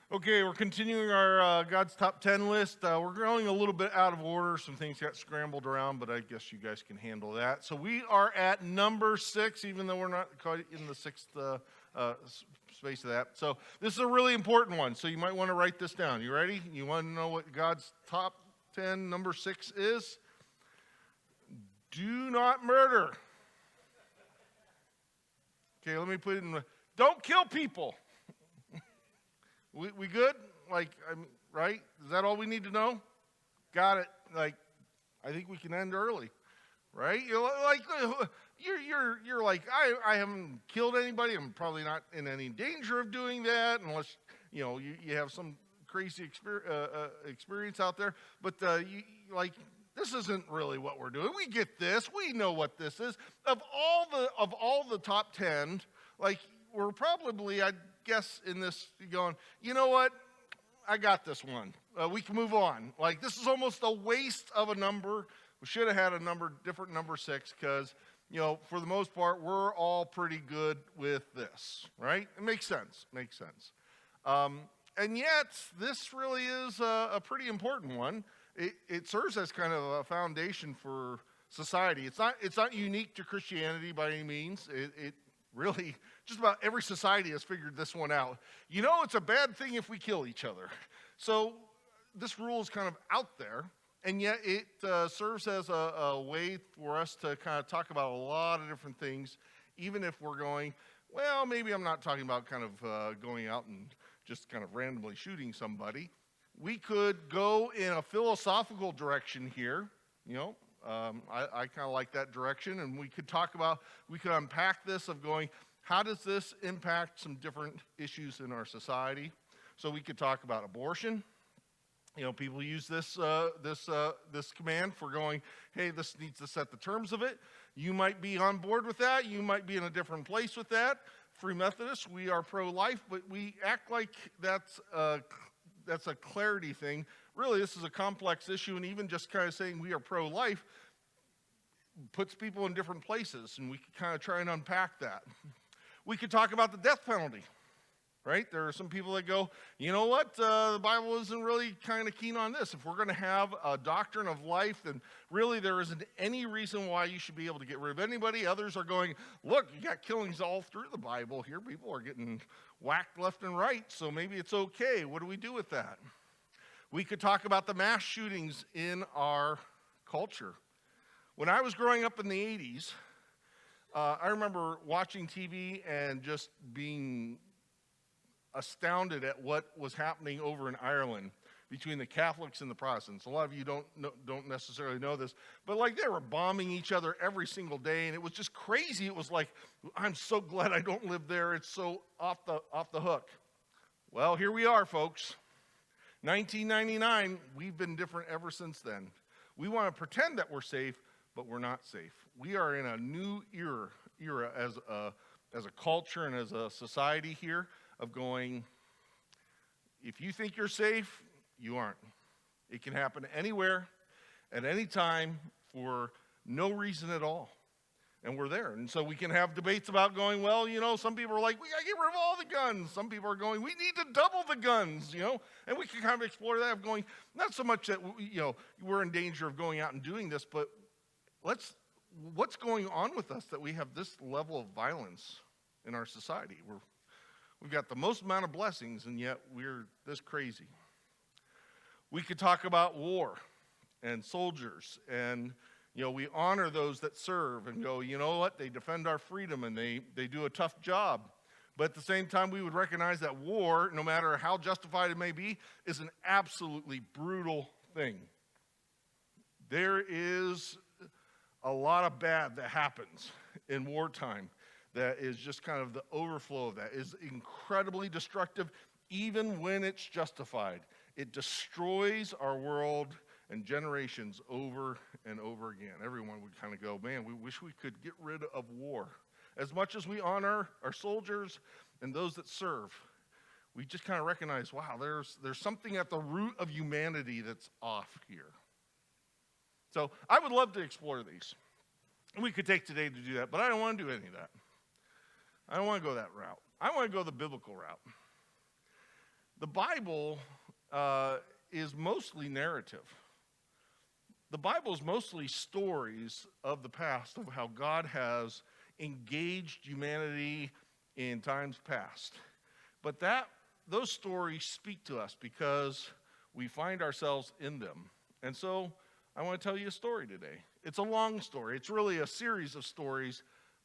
Okay, we're continuing our God's Top 10 list. We're going a little bit out of order. Some things got scrambled around, but I guess you guys can handle that. So we are at number 6, even though we're not quite in the sixth space of that. So this is a really important one, so you might want to write this down. You ready? You want to know what God's Top 10, number 6 is? Do not murder. Okay, let me put it in. Don't kill people. We good? Right? Is that all we need to know? Got it. I think we can end early, right? You're like, I haven't killed anybody. I'm probably not in any danger of doing that unless you have some crazy experience out there. But this isn't really what we're doing. We get this. We know what this is. Of all the top 10, we're probably, I'd guess, in this going, you know what? I got this one. We can move on. This is almost a waste of a number. We should have had a different number 6, because, for the most part, we're all pretty good with this, right? It makes sense. And yet, this really is a pretty important one. It serves as kind of a foundation for society. It's not unique to Christianity by any means. It really, just about every society has figured this one out. It's a bad thing if we kill each other. So this rule is kind of out there, and yet it serves as a way for us to kind of talk about a lot of different things, even if we're going, well, maybe I'm not talking about kind of going out and just kind of randomly shooting somebody. We could go in a philosophical direction here, I kind of like that direction, and we could unpack this of going, how does this impact some different issues in our society? So we could talk about abortion. People use this command for going, hey, this needs to set the terms of it. You might be on board with that. You might be in a different place with that. Free Methodists, we are pro-life, but we act like that's a clarity thing. Really, this is a complex issue, and even just kind of saying we are pro-life puts people in different places, and we could kind of try and unpack that. We could talk about the death penalty, right? There are some people that go, you know what, the Bible isn't really kind of keen on this. If we're going to have a doctrine of life, then really there isn't any reason why you should be able to get rid of anybody. Others are going, look, you got killings all through the Bible here. People are getting whacked left and right, so maybe it's okay. What do we do with that? We could talk about the mass shootings in our culture. When I was growing up in the 80s, I remember watching TV and just being astounded at what was happening over in Ireland between the Catholics and the Protestants. A lot of you don't necessarily know this, but they were bombing each other every single day, and it was just crazy. It was like, I'm so glad I don't live there. It's so off the hook. Well, here we are, folks. 1999, we've been different ever since then. We want to pretend that we're safe, but we're not safe. We are in a new era as a culture and as a society here of going, if you think you're safe, you aren't. It can happen anywhere, at any time, for no reason at all. And we're there. And so we can have debates about going, well, some people are like, we got to get rid of all the guns. Some people are going, we need to double the guns, And we can kind of explore that of going, not so much that, we're in danger of going out and doing this, but what's going on with us that we have this level of violence in our society? We've got the most amount of blessings, and yet we're this crazy. We could talk about war and soldiers, and we honor those that serve and go, you know what, they defend our freedom and they do a tough job. But at the same time, we would recognize that war, no matter how justified it may be, is an absolutely brutal thing. There is a lot of bad that happens in wartime that is just kind of the overflow of that is incredibly destructive, even when it's justified. It destroys our world and generations over and over again. Everyone would kind of go, man, we wish we could get rid of war. As much as we honor our soldiers and those that serve, we just kind of recognize, wow, there's something at the root of humanity that's off here. So I would love to explore these. We could take today to do that, but I don't want to do any of that. I don't want to go that route. I want to go the biblical route. The Bible is mostly narrative. The Bible is mostly stories of the past, of how God has engaged humanity in times past. But those stories speak to us because we find ourselves in them. And so I want to tell you a story today. It's a long story. It's really a series of stories,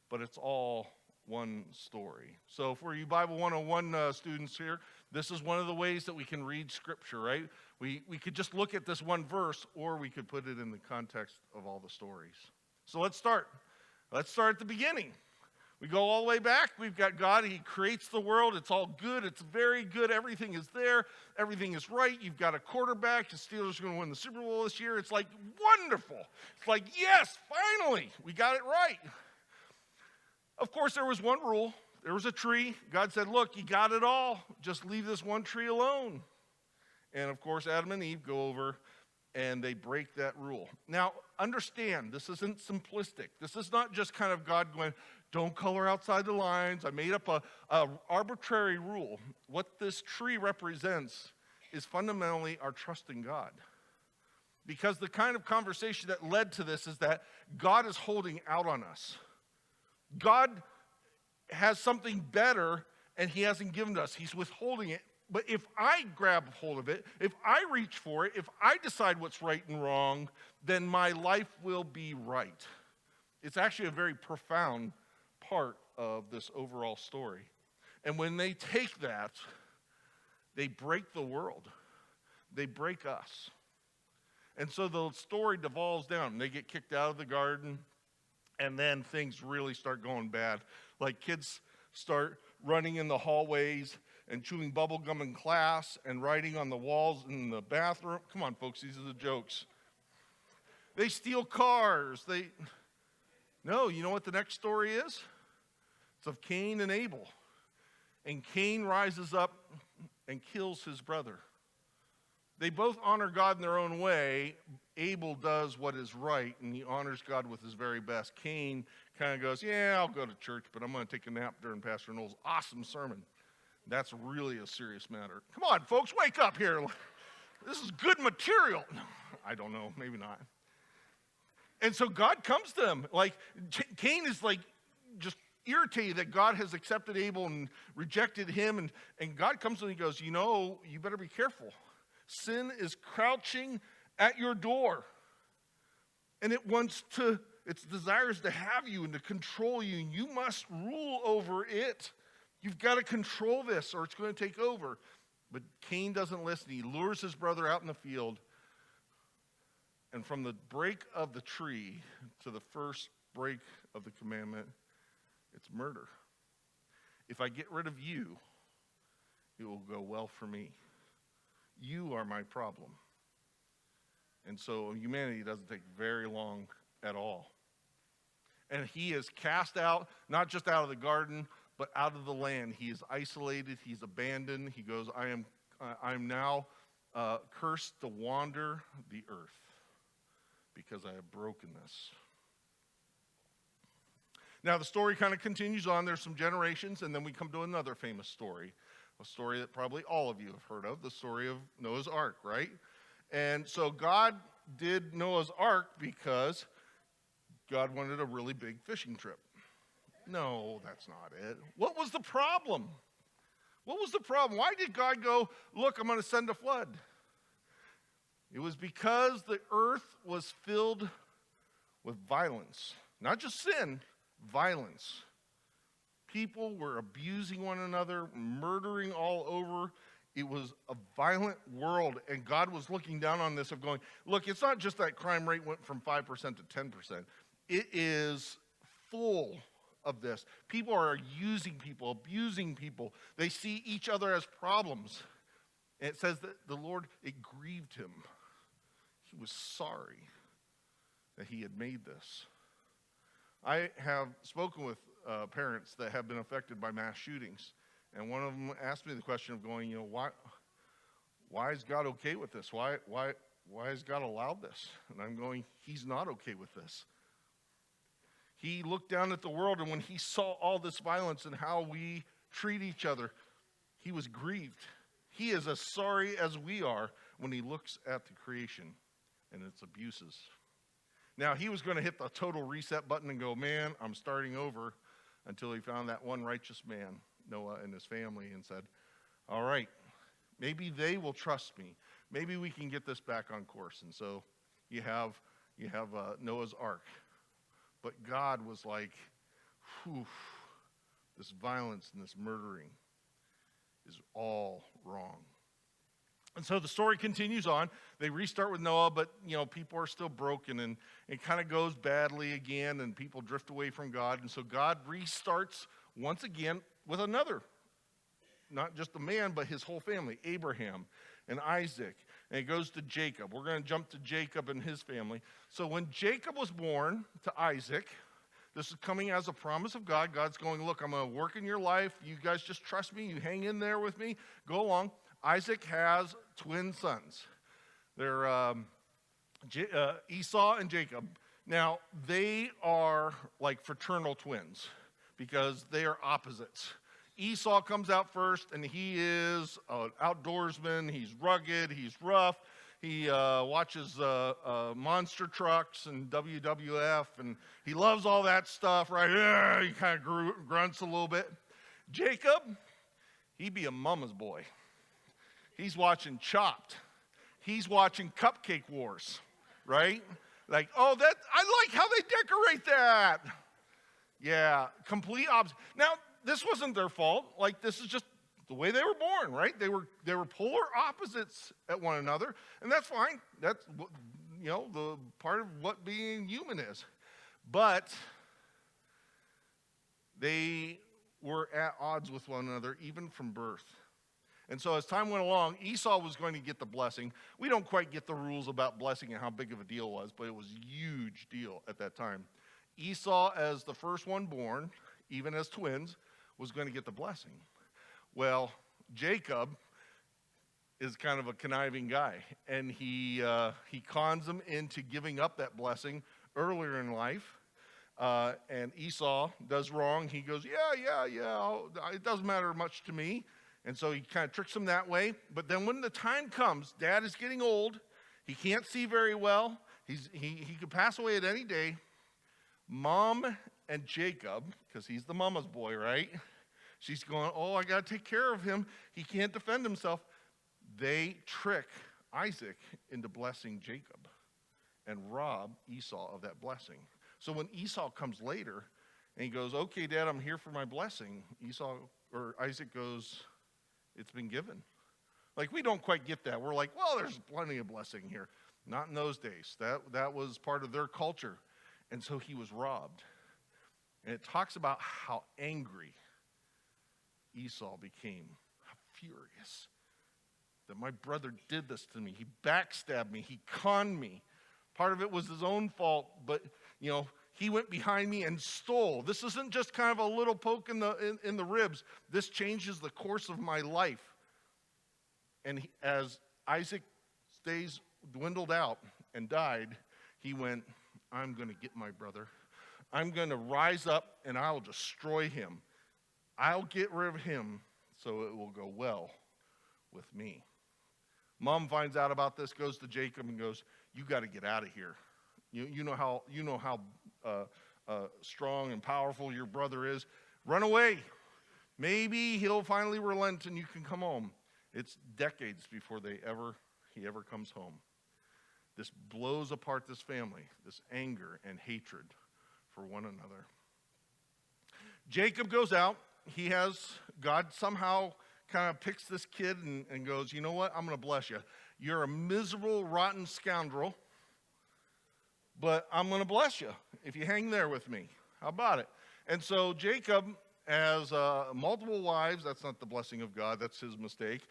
but it's all one story. So for you Bible 101 students here, this is one of the ways that we can read Scripture, right? We could just look at this one verse, or we could put it in the context of all the stories. So let's start. Let's start at the beginning. We go all the way back. We've got God. He creates the world. It's all good. It's very good. Everything is there. Everything is right. You've got a quarterback. The Steelers are going to win the Super Bowl this year. It's like wonderful. It's like, yes, finally, we got it right. Of course, there was one rule. There was a tree. God said, look, you got it all. Just leave this one tree alone. And of course, Adam and Eve go over and they break that rule. Now, understand, this isn't simplistic. This is not just kind of God going, don't color outside the lines. I made up a arbitrary rule. What this tree represents is fundamentally our trust in God. Because the kind of conversation that led to this is that God is holding out on us. God has something better, and he hasn't given us. He's withholding it. But if I grab hold of it, if I reach for it, if I decide what's right and wrong, then my life will be right. It's actually a very profound part of this overall story. And when they take that, they break the world. They break us. And so the story devolves down. They get kicked out of the garden, and then things really start going bad. Like kids start running in the hallways and chewing bubble gum in class and writing on the walls in the bathroom. Come on, folks, these are the jokes. They steal cars. No, you know what the next story is? It's of Cain and Abel. And Cain rises up and kills his brother. They both honor God in their own way. Abel does what is right, and he honors God with his very best. Cain kind of goes, yeah, I'll go to church, but I'm going to take a nap during Pastor Noel's awesome sermon. That's really a serious matter. Come on, folks, wake up here. This is good material. I don't know, maybe not. And so God comes to them. Like, Cain is like just irritated that God has accepted Abel and rejected him. And God comes to him and he goes, you know, you better be careful. Sin is crouching at your door. And its desires to have you and to control you. And you must rule over it. You've got to control this or it's going to take over. But Cain doesn't listen. He lures his brother out in the field. And from the break of the tree to the first break of the commandment, it's murder. If I get rid of you, it will go well for me. You are my problem. And so humanity doesn't take very long at all. And he is cast out, not just out of the garden, but out of the land. He is isolated. He's abandoned. He goes, I am now cursed to wander the earth because I have broken this. Now, the story kind of continues on. There's some generations, and then we come to another famous story, a story that probably all of you have heard of, the story of Noah's Ark, right? And so God did Noah's Ark because God wanted a really big fishing trip. No, that's not it. What was the problem? What was the problem? Why did God go, look, I'm going to send a flood? It was because the earth was filled with violence. Not just sin, violence. People were abusing one another, murdering all over. It was a violent world, and God was looking down on this of going, look, it's not just that crime rate went from 5% to 10%. It is full of this. People are using people, abusing people. They see each other as problems. And it says that the Lord, it grieved him. He was sorry that he had made this. I have spoken with parents that have been affected by mass shootings. And one of them asked me the question of going, why is God okay with this? Why has God allowed this? And I'm going, he's not okay with this. He looked down at the world, and when he saw all this violence and how we treat each other, he was grieved. He is as sorry as we are when he looks at the creation and its abuses. Now, he was going to hit the total reset button and go, man, I'm starting over, until he found that one righteous man, Noah, and his family, and said, all right, maybe they will trust me. Maybe we can get this back on course. And so you have Noah's Ark. But God was like, whew, this violence and this murdering is all wrong. And so the story continues on. They restart with Noah, but people are still broken, and it kind of goes badly again, and people drift away from God. And so God restarts once again with another, not just a man, but his whole family, Abraham and Isaac. And it goes to Jacob. We're going to jump to Jacob and his family. So when Jacob was born to Isaac, this is coming as a promise of God. God's going, look, I'm going to work in your life. You guys just trust me. You hang in there with me. Go along. Isaac has twin sons. They're Esau and Jacob. Now, they are like fraternal twins because they are opposites. Esau comes out first, and he is an outdoorsman. He's rugged. He's rough. He watches monster trucks and WWF, and he loves all that stuff, right? He kind of grunts a little bit. Jacob, he be a mama's boy. He's watching Chopped. He's watching Cupcake Wars, right? Like, oh, I like how they decorate that. Yeah, complete opposite. Now, this wasn't their fault. Like, this is just the way they were born, right? They were polar opposites at one another, and that's fine. That's the part of what being human is. But they were at odds with one another even from birth. And so as time went along, Esau was going to get the blessing. We don't quite get the rules about blessing and how big of a deal it was, but it was a huge deal at that time. Esau, as the first one born, even as twins, was going to get the blessing. Well, Jacob is kind of a conniving guy, and he cons him into giving up that blessing earlier in life. And Esau does wrong. He goes, yeah, it doesn't matter much to me. And so he kind of tricks him that way. But then when the time comes, Dad is getting old. He can't see very well. He could pass away at any day. Mom and Jacob, because he's the mama's boy, right? She's going, oh, I got to take care of him. He can't defend himself. They trick Isaac into blessing Jacob and rob Esau of that blessing. So when Esau comes later and he goes, okay, Dad, I'm here for my blessing, Isaac goes, it's been given. Like, we don't quite get that. We're like, well, there's plenty of blessing here. Not in those days. That was part of their culture. And so he was robbed. And it talks about how angry Esau became, how furious that my brother did this to me. He backstabbed me. He conned me. Part of it was his own fault, but, he went behind me and stole. This isn't just kind of a little poke in the ribs. This changes the course of my life. And as Isaac's days dwindled out and died, he went, I'm going to get my brother. I'm going to rise up and I'll destroy him. I'll get rid of him so it will go well with me. Mom finds out about this, goes to Jacob and goes, you got to get out of here. You know how strong and powerful your brother is. Run away. Maybe he'll finally relent and you can come home. It's decades before he ever comes home. This blows apart this family, this anger and hatred for one another. Jacob goes out. God somehow kind of picks this kid and goes, you know what? I'm going to bless you. You're a miserable, rotten scoundrel, but I'm going to bless you if you hang there with me. How about it? And so Jacob has multiple wives. That's not the blessing of God. That's his mistake.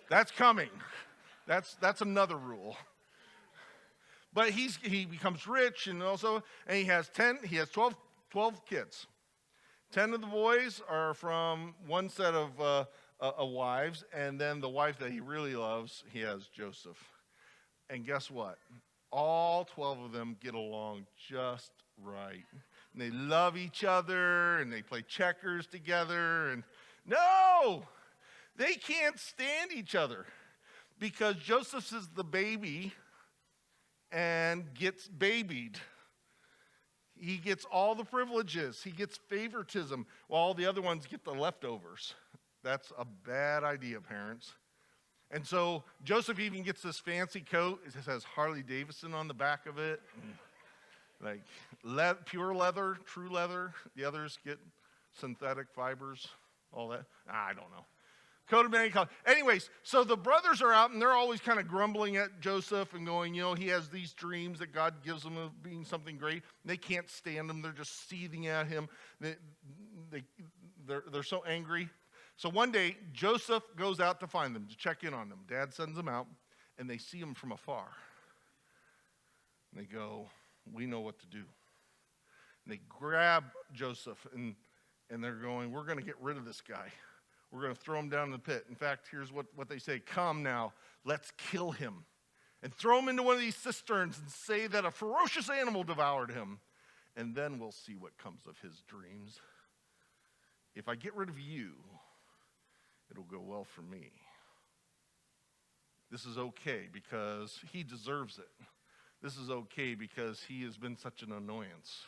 That's coming. That's another rule. But he becomes rich, and he has 12 kids. 10 of the boys are from one set of wives, and then the wife that he really loves, he has Joseph. And guess what? All 12 of them get along just right. And they love each other, and they play checkers together. And no! They can't stand each other because Joseph is the baby and gets babied. He gets all the privileges. He gets favoritism while all the other ones get the leftovers. That's a bad idea, parents. And so Joseph even gets this fancy coat. It says Harley Davidson on the back of it. Like pure leather, true leather. The others get synthetic fibers, all that. I don't know. Coat of many colors. Anyways, so the brothers are out and they're always kind of grumbling at Joseph and going, he has these dreams that God gives him of being something great. They can't stand him. They're just seething at him. They're so angry. So one day, Joseph goes out to find them, to check in on them. Dad sends them out, and they see him from afar. And they go, we know what to do. And they grab Joseph, and they're going, we're going to get rid of this guy. We're going to throw him down in the pit. In fact, here's what they say. Come now, let's kill him. And throw him into one of these cisterns and say that a ferocious animal devoured him. And then we'll see what comes of his dreams. If I get rid of you, it'll go well for me. This is okay because he deserves it. This is okay because he has been such an annoyance.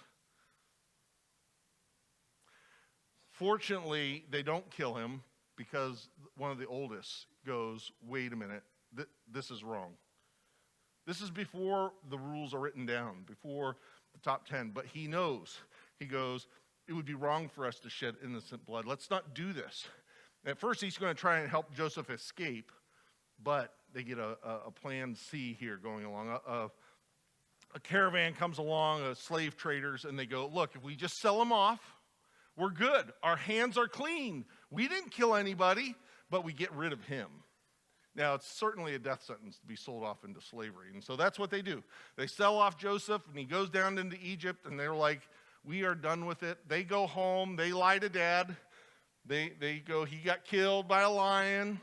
Fortunately, they don't kill him because one of the oldest goes, wait a minute, this is wrong. This is before the rules are written down, before the top 10, but he knows. He goes, it would be wrong for us to shed innocent blood. Let's not do this. At first, he's going to try and help Joseph escape, but they get a plan C here going along. A caravan comes along, slave traders, and they go, look, if we just sell him off, we're good. Our hands are clean. We didn't kill anybody, but we get rid of him. Now, it's certainly a death sentence to be sold off into slavery, and so that's what they do. They sell off Joseph, and he goes down into Egypt, and they're like, we are done with it. They go home. They lie to Dad. They go, he got killed by a lion.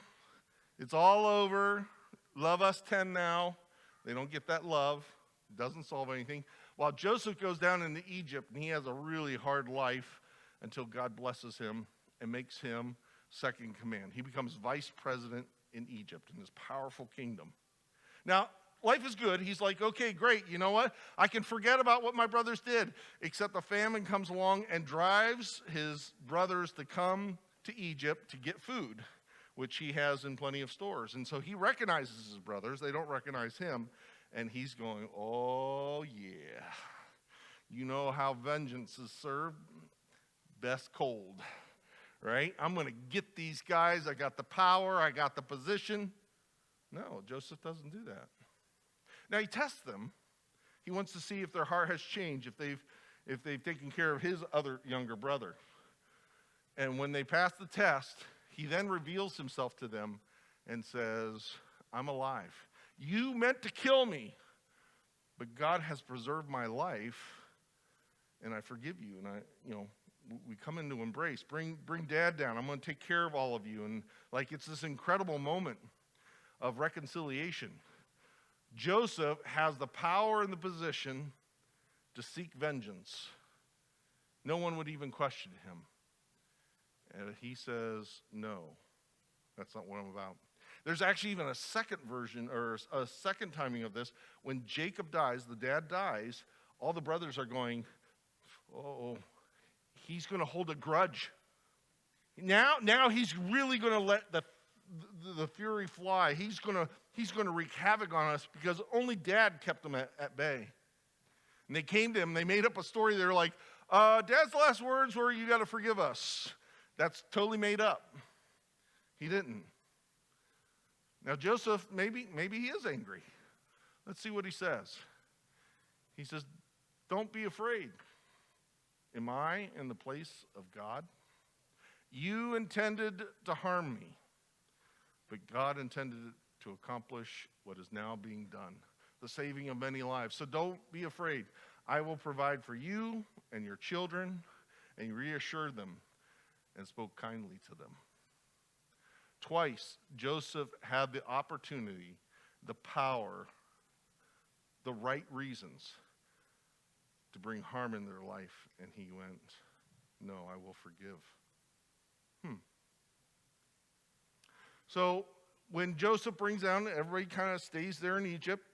It's all over. Love us 10 now. They don't get that love. It doesn't solve anything. While Joseph goes down into Egypt, and he has a really hard life until God blesses him and makes him second in command. He becomes vice president in Egypt in this powerful kingdom. Now, life is good. He's like, okay, great. You know what? I can forget about what my brothers did, except the famine comes along and drives his brothers to come to Egypt to get food, which he has in plenty of stores. And so he recognizes his brothers. They don't recognize him. And he's going, oh, yeah. You know how vengeance is served? Best cold, right? I'm going to get these guys. I got the power. I got the position. No, Joseph doesn't do that. Now, he tests them. He wants to see if their heart has changed, if they've taken care of his other younger brother. And when they pass the test, he then reveals himself to them and says, I'm alive. You meant to kill me, but God has preserved my life, and I forgive you. And we come into embrace. Bring Dad down. I'm going to take care of all of you. And it's this incredible moment of reconciliation. Joseph has the power and the position to seek vengeance. No one would even question him. And he says, no, that's not what I'm about. There's actually even a second version or a second timing of this. When Jacob dies, the dad dies, all the brothers are going, oh, he's going to hold a grudge. Now he's really going to let the fury fly. He's going to wreak havoc on us because only Dad kept him at bay. And they came to him. They made up a story. They're like, Dad's last words were, you got to forgive us. That's totally made up. He didn't. Now Joseph, maybe he is angry. Let's see what he says. He says, don't be afraid. Am I in the place of God? You intended to harm me, but God intended to accomplish what is now being done, the saving of many lives. So don't be afraid. I will provide for you and your children. And he reassured them and spoke kindly to them. Twice, Joseph had the opportunity, the power, the right reasons to bring harm in their life, and he went, no, I will forgive. So when Joseph brings down, everybody kind of stays there in Egypt.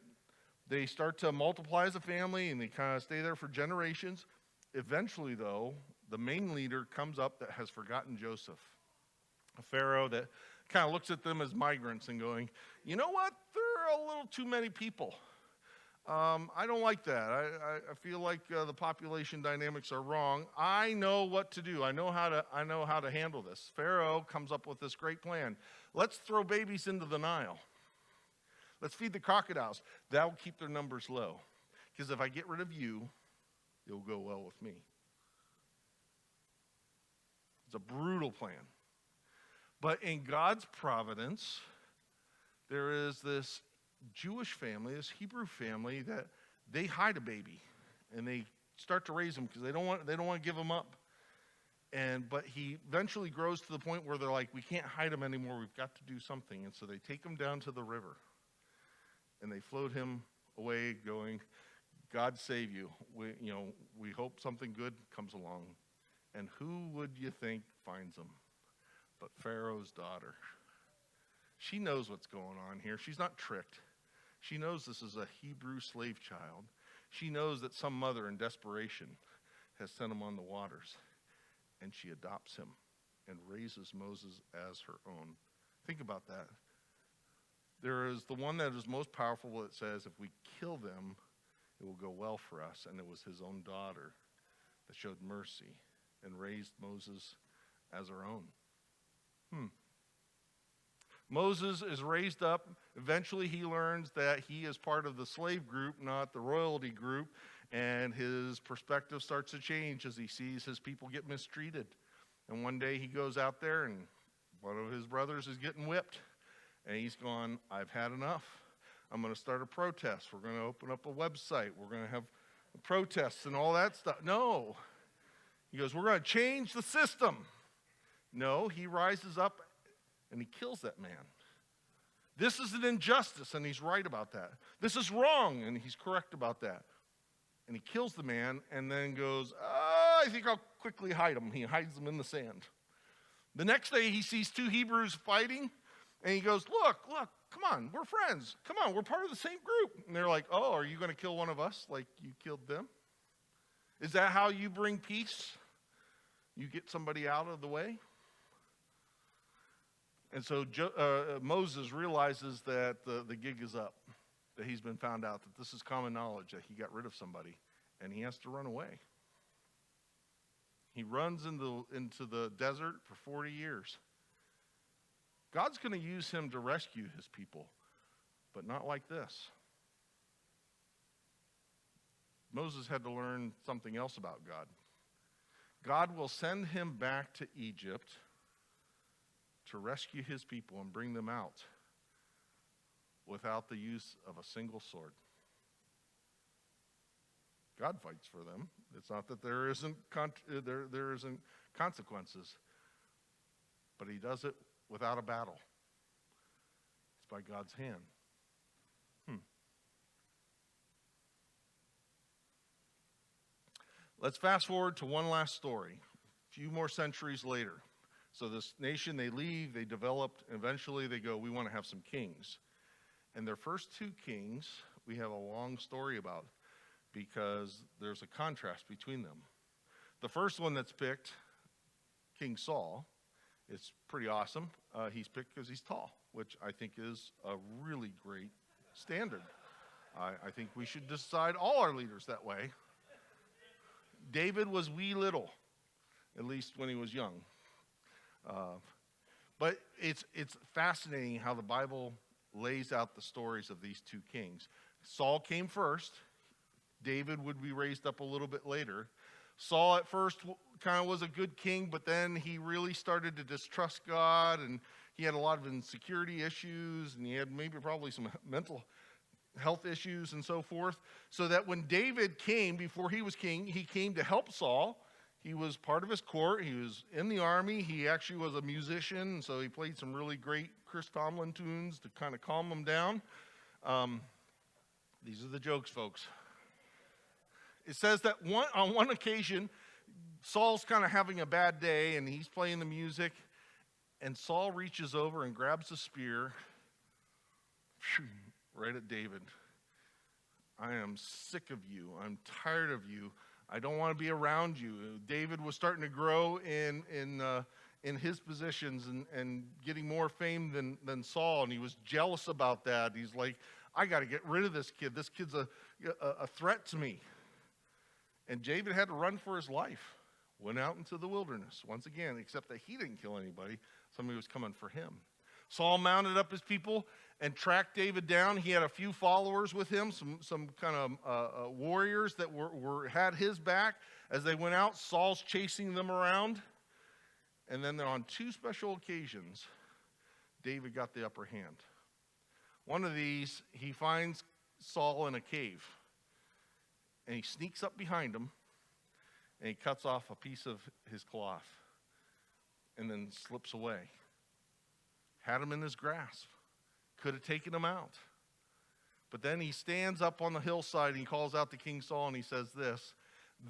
They start to multiply as a family, and they kind of stay there for generations. Eventually, though, the main leader comes up that has forgotten Joseph. A Pharaoh that kind of looks at them as migrants and going, you know what? There are a little too many people. I don't like that. I feel like the population dynamics are wrong. I know what to do. I know how to handle this. Pharaoh comes up with this great plan. Let's throw babies into the Nile. Let's feed the crocodiles. That'll keep their numbers low. Because if I get rid of you, it'll go well with me. It's a brutal plan. But in God's providence, there is this Jewish family, this Hebrew family, that they hide a baby and they start to raise him because they don't want to give him up. But he eventually grows to the point where they're like, we can't hide him anymore. We've got to do something. And so they take him down to the river and they float him away, going, God save you. We hope something good comes along. And who would you think finds him but Pharaoh's daughter? She knows what's going on here. She's not tricked. She knows this is a Hebrew slave child. She knows that some mother in desperation has sent him on the waters. And she adopts him and raises Moses as her own. Think about that. There is the one that is most powerful that says, if we kill them, it will go well for us. And it was his own daughter that showed mercy and raised Moses as her own. Moses is raised up. Eventually he learns that he is part of the slave group, not the royalty group, and his perspective starts to change as he sees his people get mistreated. And one day he goes out there and one of his brothers is getting whipped. And he's gone, I've had enough. I'm going to start a protest. We're going to open up a website. We're going to have protests and all that stuff. No. He goes, we're going to change the system. No, he rises up and he kills that man. This is an injustice, and he's right about that. This is wrong, and he's correct about that. And he kills the man and then goes, I think I'll quickly hide him. He hides them in the sand. The next day he sees two Hebrews fighting, and he goes, look, come on, we're friends. Come on, we're part of the same group. And they're like, oh, are you going to kill one of us like you killed them? Is that how you bring peace? You get somebody out of the way? And so Moses realizes that the gig is up, that he's been found out, that this is common knowledge, that he got rid of somebody, and he has to run away. He runs into the desert for 40 years. God's going to use him to rescue his people, but not like this. Moses had to learn something else about God. God will send him back to Egypt to rescue his people and bring them out without the use of a single sword. God fights for them. It's not that there isn't consequences, but he does it without a battle. It's by God's hand. Let's fast forward to one last story, a few more centuries later. So this nation, they leave, they developed, and eventually they go, we want to have some kings. And their first two kings, we have a long story about because there's a contrast between them. The first one that's picked, King Saul, it's pretty awesome. He's picked because he's tall, which I think is a really great standard. I think we should decide all our leaders that way. David was wee little, at least when he was young. But it's fascinating how the Bible lays out the stories of these two kings. Saul came first. David would be raised up a little bit later. Saul at first kind of was a good king, but then he really started to distrust God, and he had a lot of insecurity issues, and he had probably some mental health issues and so forth. So that when David came, before he was king, he came to help Saul. He was part of his court. He was in the army. He actually was a musician, so he played some really great Chris Tomlin tunes to kind of calm him down. These are the jokes, folks. It says that on one occasion, Saul's kind of having a bad day, and he's playing the music, And Saul reaches over and grabs the spear right at David. I am sick of you. I'm tired of you. I don't want to be around you. David was starting to grow in his positions and getting more fame than Saul, and he was jealous about that. He's like, I got to get rid of this kid. This kid's a threat to me. And David had to run for his life. Went out into the wilderness once again, except that he didn't kill anybody. Somebody was coming for him. Saul mounted up his people and tracked David down. He had a few followers with him, some kind of warriors that had his back. As they went out, Saul's chasing them around. And then on two special occasions, David got the upper hand. One of these, he finds Saul in a cave. And he sneaks up behind him, and he cuts off a piece of his cloth and then slips away. Had him in his grasp. Could have taken him out. But then he stands up on the hillside and he calls out to King Saul and he says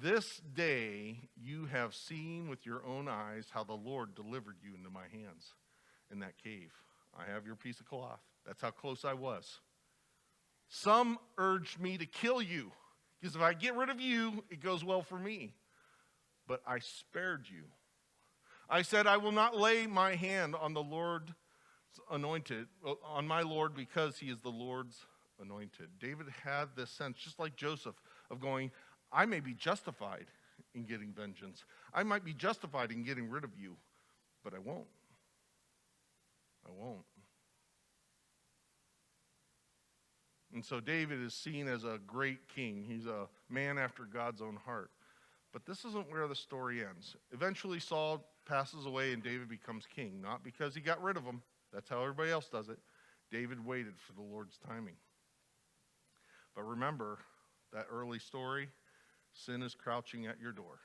this day you have seen with your own eyes how the Lord delivered you into my hands in that cave. I have your piece of cloth. That's how close I was. Some urged me to kill you, because if I get rid of you, it goes well for me. But I spared you. I said, I will not lay my hand on the Lord's anointed, on my Lord, because he is the Lord's anointed. David had this sense, just like Joseph, of going, I may be justified in getting vengeance. I might be justified in getting rid of you, but I won't. I won't. And so David is seen as a great king. He's a man after God's own heart. But this isn't where the story ends. Eventually Saul passes away and David becomes king. Not because he got rid of him. That's how everybody else does it. David waited for the Lord's timing. But remember that early story, sin is crouching at your door.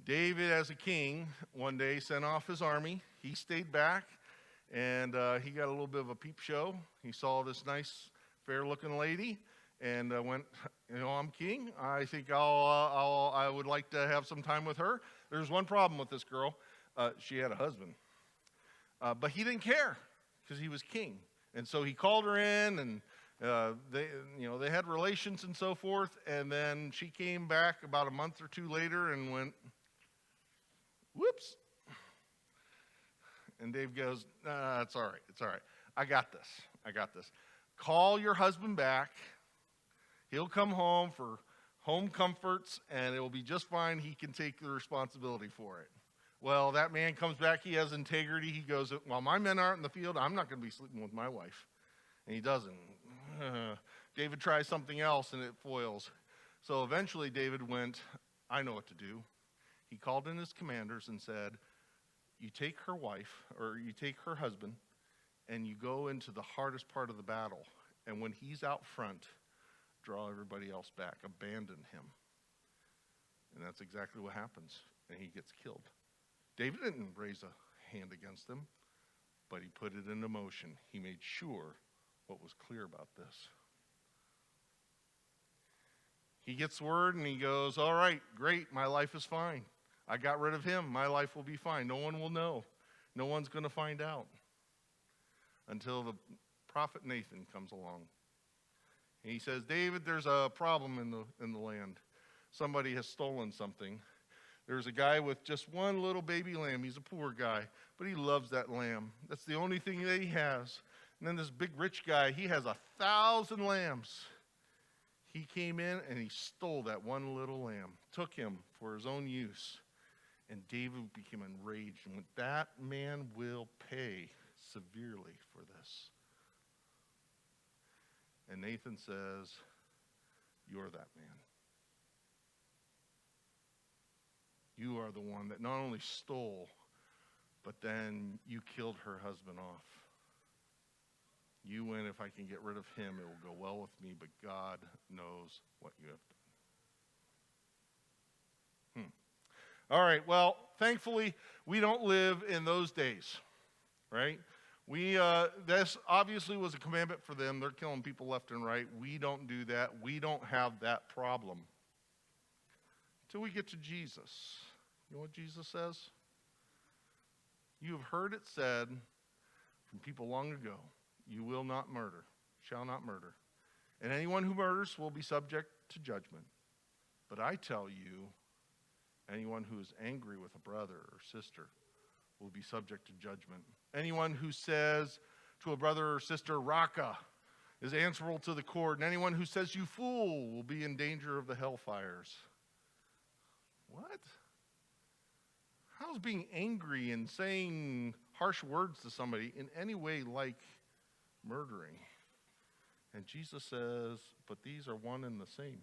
David, as a king, one day sent off his army. He stayed back, and he got a little bit of a peep show. He saw this nice, fair-looking lady, and went, I'm king. I think I would like to have some time with her. There's one problem with this girl. She had a husband. But he didn't care, because he was king. And so he called her in, and they had relations and so forth. And then she came back about a month or two later and went, whoops. And Dave goes, it's all right. It's all right. I got this. Call your husband back. He'll come home for home comforts, and it will be just fine. He can take the responsibility for it. Well, that man comes back. He has integrity. He goes, while my men aren't in the field, I'm not going to be sleeping with my wife. And he doesn't. David tries something else, and it foils. So eventually David went, I know what to do. He called in his commanders and said, you take her wife, or you take her husband, and you go into the hardest part of the battle. And when he's out front, draw everybody else back. Abandon him. And that's exactly what happens. And he gets killed. David didn't raise a hand against him, but he put it into motion. He made sure what was clear about this. He gets word and he goes, all right, great, my life is fine. I got rid of him. My life will be fine. No one will know. No one's going to find out until the prophet Nathan comes along. And he says, David, there's a problem in the land. Somebody has stolen something. There's a guy with just one little baby lamb. He's a poor guy, but he loves that lamb. That's the only thing that he has. And then this big rich guy, he has 1,000 lambs. He came in and he stole that one little lamb, took him for his own use. And David became enraged and went, that man will pay severely for this. And Nathan says, you're that man. You are the one that not only stole, but then you killed her husband off. You went, if I can get rid of him, it will go well with me, but God knows what you have done. All right, well, thankfully, we don't live in those days, right? This obviously was a commandment for them. They're killing people left and right. We don't do that. We don't have that problem. Until we get to Jesus. You know what Jesus says? You have heard it said from people long ago, you will not murder, shall not murder. And anyone who murders will be subject to judgment. But I tell you, anyone who is angry with a brother or sister will be subject to judgment. Anyone who says to a brother or sister, Raka, is answerable to the court. And anyone who says, you fool, will be in danger of the hellfires. What? How's being angry and saying harsh words to somebody in any way like murdering? And Jesus says, but these are one and the same.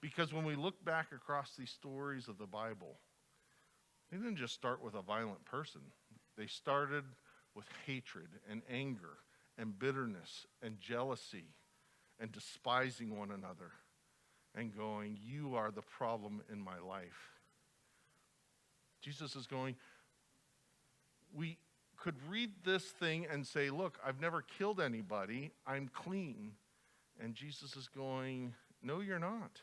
Because when we look back across these stories of the Bible, they didn't just start with a violent person. They started with hatred and anger and bitterness and jealousy and despising one another and going, you are the problem in my life. Jesus is going, we could read this thing and say, look, I've never killed anybody. I'm clean. And Jesus is going, no, you're not.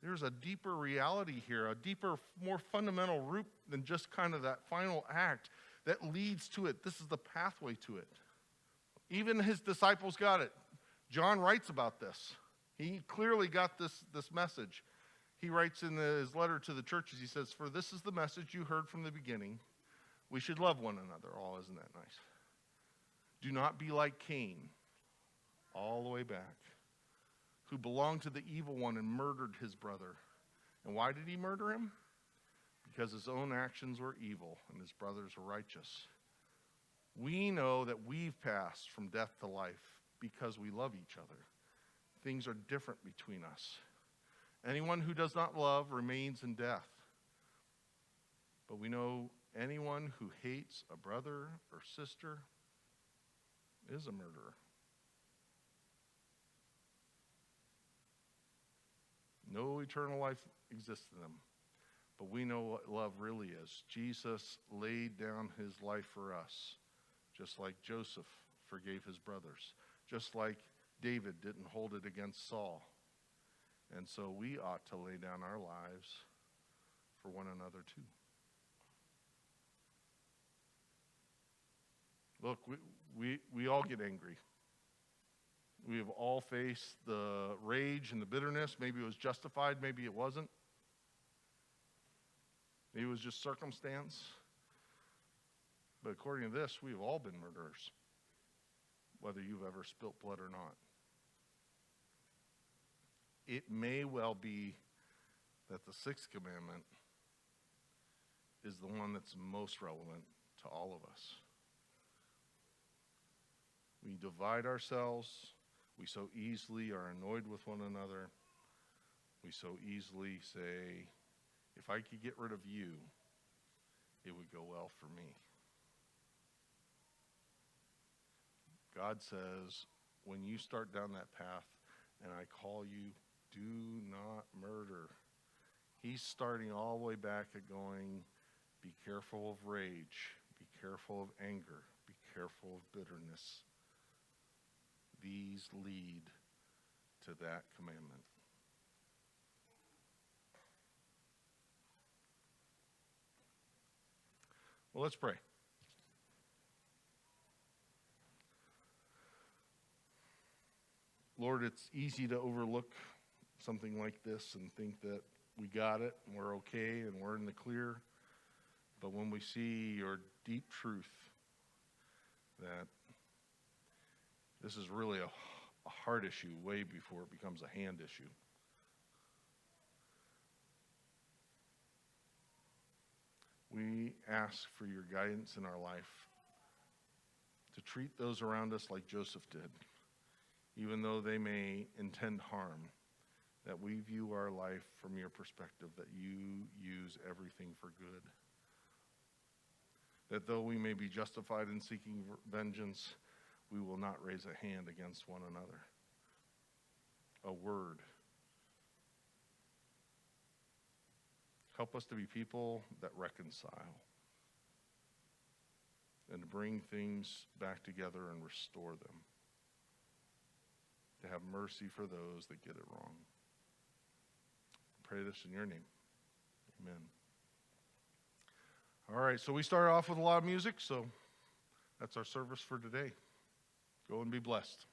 There's a deeper reality here, a deeper, more fundamental root than just kind of that final act that leads to it. This is the pathway to it. Even his disciples got it. John writes about this. He clearly got this message. He writes in his letter to the churches, he says, for this is the message you heard from the beginning. We should love one another. Oh, isn't that nice? Do not be like Cain, all the way back, who belonged to the evil one and murdered his brother. And why did he murder him? Because his own actions were evil and his brothers were righteous. We know that we've passed from death to life because we love each other. Things are different between us. Anyone who does not love remains in death. But we know anyone who hates a brother or sister is a murderer. No eternal life exists in them. But we know what love really is. Jesus laid down his life for us, just like Joseph forgave his brothers, just like David didn't hold it against Saul. And so we ought to lay down our lives for one another too. Look, we all get angry. We have all faced the rage and the bitterness. Maybe it was justified, maybe it wasn't. Maybe it was just circumstance. But according to this, we have all been murderers, whether you've ever spilt blood or not. It may well be that the sixth commandment is the one that's most relevant to all of us. We divide ourselves. We so easily are annoyed with one another. We so easily say, if I could get rid of you, it would go well for me. God says, when you start down that path and I call you, do not murder. He's starting all the way back at going, be careful of rage, be careful of anger, be careful of bitterness. These lead to that commandment. Well, let's pray. Lord, it's easy to overlook something like this and think that we got it and we're okay and we're in the clear. But when we see your deep truth that this is really a heart issue way before it becomes a hand issue. We ask for your guidance in our life to treat those around us like Joseph did, even though they may intend harm, that we view our life from your perspective, that you use everything for good. That though we may be justified in seeking vengeance, we will not raise a hand against one another. A word. Help us to be people that reconcile and to bring things back together and restore them. To have mercy for those that get it wrong. I pray this in your name. Amen. All right, so we started off with a lot of music, so that's our service for today. Go and be blessed.